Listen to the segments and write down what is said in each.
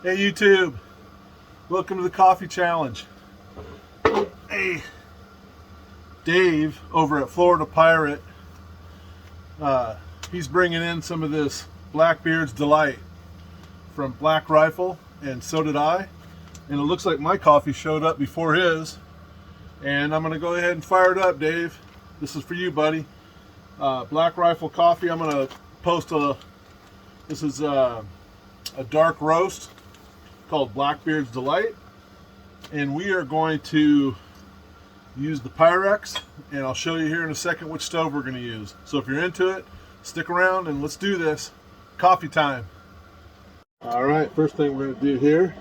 Hey YouTube, welcome to the coffee challenge. Hey, Dave over at Florida Pirate, he's bringing in some of this Blackbeard's Delight from Black Rifle, and so did I. And it looks like my coffee showed up before his, and I'm gonna go ahead and fire it up. Dave, this is for you, buddy. Black Rifle coffee. I'm gonna post this is a dark roast called Blackbeard's Delight, and we are going to use the PYREX, and I'll show you here in a second which stove we're going to use. So if you're into it, stick around and let's do this. Coffee time. All right, first thing we're going to do here,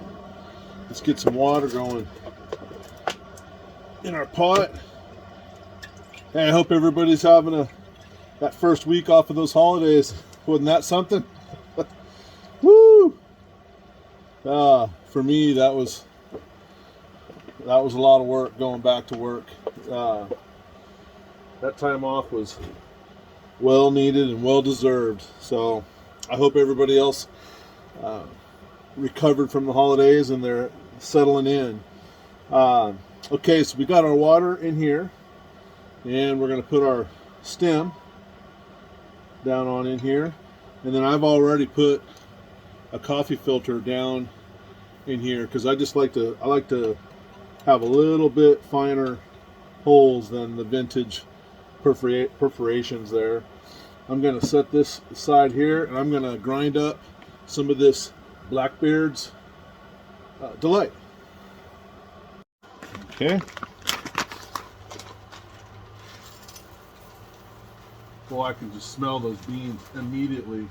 let's get some water going in our pot. Hey, I hope everybody's having that first week off of those holidays. Wasn't that something? Woo! For me, that was a lot of work going back to work. That time off was well needed and well deserved. So I hope everybody else recovered from the holidays and they're settling in. Okay, so we got our water in here, and we're going to put our stem down on in here, and then I've already put a coffee filter down in here because I like to have a little bit finer holes than the vintage perforations there. I'm going to set this aside here, and I'm going to grind up some of this Blackbeard's Delight. Okay. Well, I can just smell those beans immediately.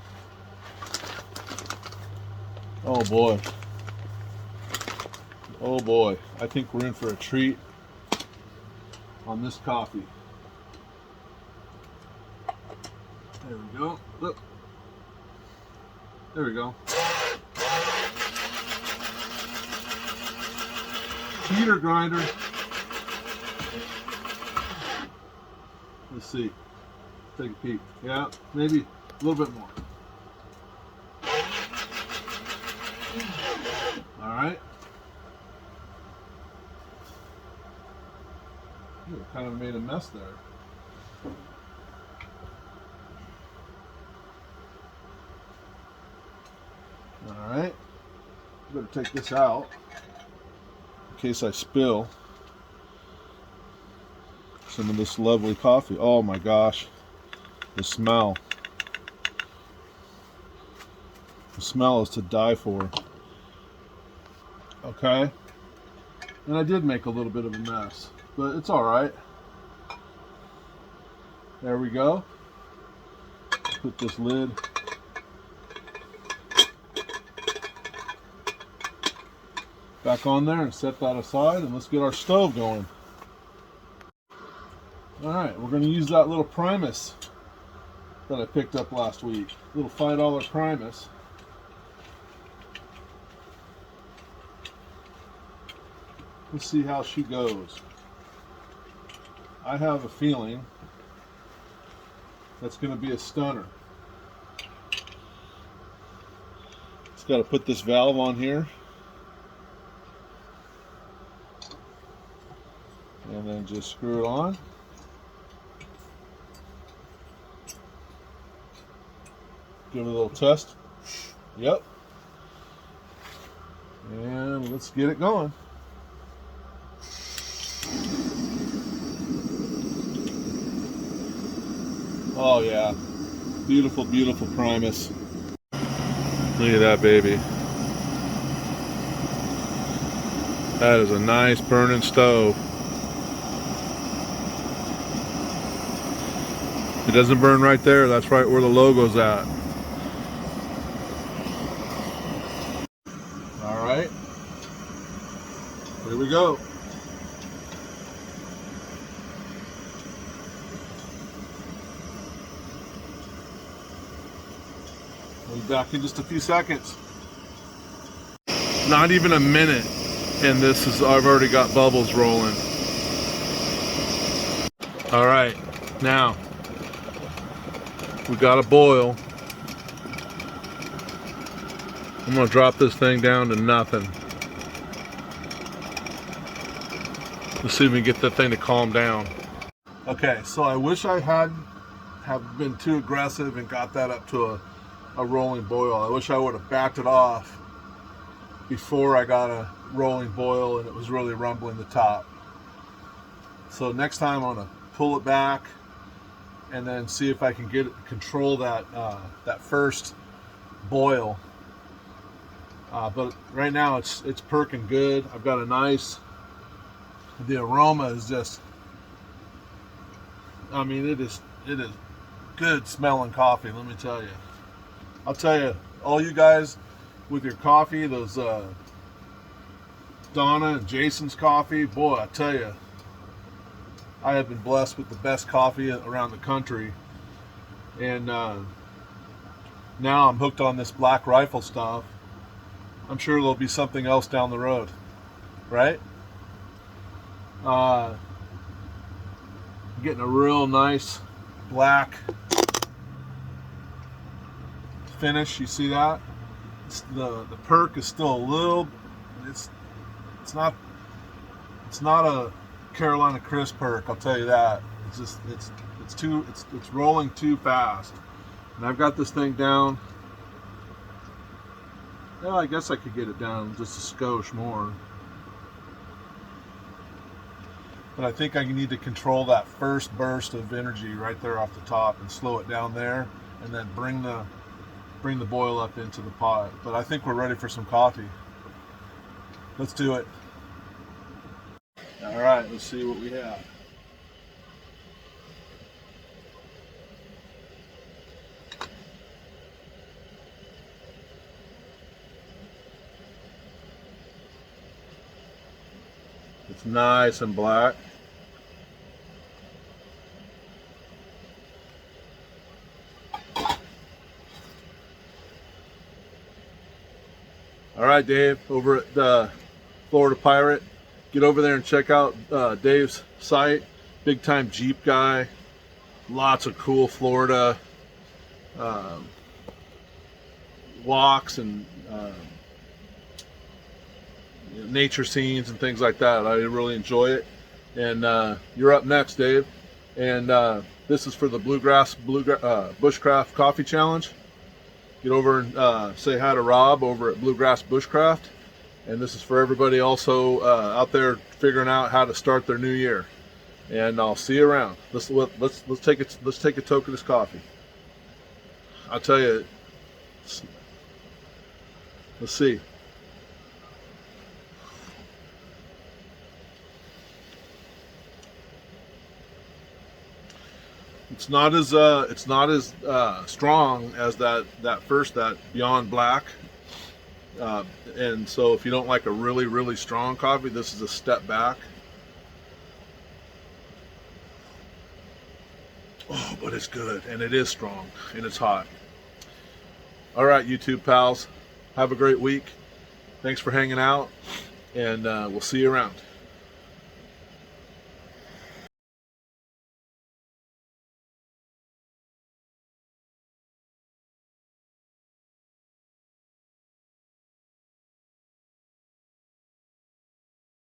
Oh boy. Oh boy. I think we're in for a treat on this coffee. There we go. Look. There we go. Heater grinder. Let's see. Take a peek. Yeah, maybe a little bit more. All right. Ooh, kind of made a mess there. All right. Better take this out in case I spill some of this lovely coffee. Oh my gosh, the smell. The smell is to die for. Okay, and I did make a little bit of a mess, but it's all right. There we go. Put this lid back on there and set that aside, and let's get our stove going. All right, we're going to use that little Primus that I picked up last week. Little $5 Primus. Let's see how she goes. I have a feeling that's going to be a stunner. Just got to put this valve on here, and then just screw it on. Give it a little test. Yep. And let's get it going. Oh yeah, beautiful, beautiful Primus. Look at that baby. That is a nice burning stove. It doesn't burn right there, that's right where the logo's at. All right, here we go. We'll be back in just a few seconds. Not even a minute, and I've already got bubbles rolling. All right, now we got a boil. I'm gonna drop this thing down to nothing. Let's see if we can get that thing to calm down. Okay, so I wish I hadn't have been too aggressive and got that up to a rolling boil. I wish I would have backed it off before I got a rolling boil and it was really rumbling the top. So next time I'm gonna pull it back and then see if I can control that that first boil. But right now it's perking good. I've got a nice. The aroma is just. I mean, it is good smelling coffee. Let me tell you. I'll tell you, all you guys with your coffee, those Donna and Jason's coffee. Boy, I tell you, I have been blessed with the best coffee around the country, and now I'm hooked on this Black Rifle stuff. I'm sure there'll be something else down the road, right? Getting a real nice black finish. You see that? The perk is still a little. It's not a Carolina Crisp perk. I'll tell you that. It's just it's rolling too fast. And I've got this thing down. Well, I guess I could get it down just a skosh more. But I think I need to control that first burst of energy right there off the top and slow it down there, and then bring the boil up into the pot. But I think we're ready for some coffee. Let's do it. All right, let's see what we have. It's nice and black. All right, Dave, over at the Florida Pirate. Get over there and check out Dave's site. Big time Jeep guy. Lots of cool Florida walks and nature scenes and things like that. I really enjoy it. And you're up next, Dave. And this is for the Bushcraft Coffee Challenge. Get over and say hi to Rob over at Bluegrass Bushcraft. And this is for everybody also out there figuring out how to start their new year. And I'll see you around. Let's take a toke of this coffee. I'll tell you. Let's see. It's not as strong as that Beyond Black, and so if you don't like a really strong coffee, this is a step back. Oh, but it's good, and it is strong, and it's hot. All right, YouTube pals, have a great week. Thanks for hanging out, and we'll see you around.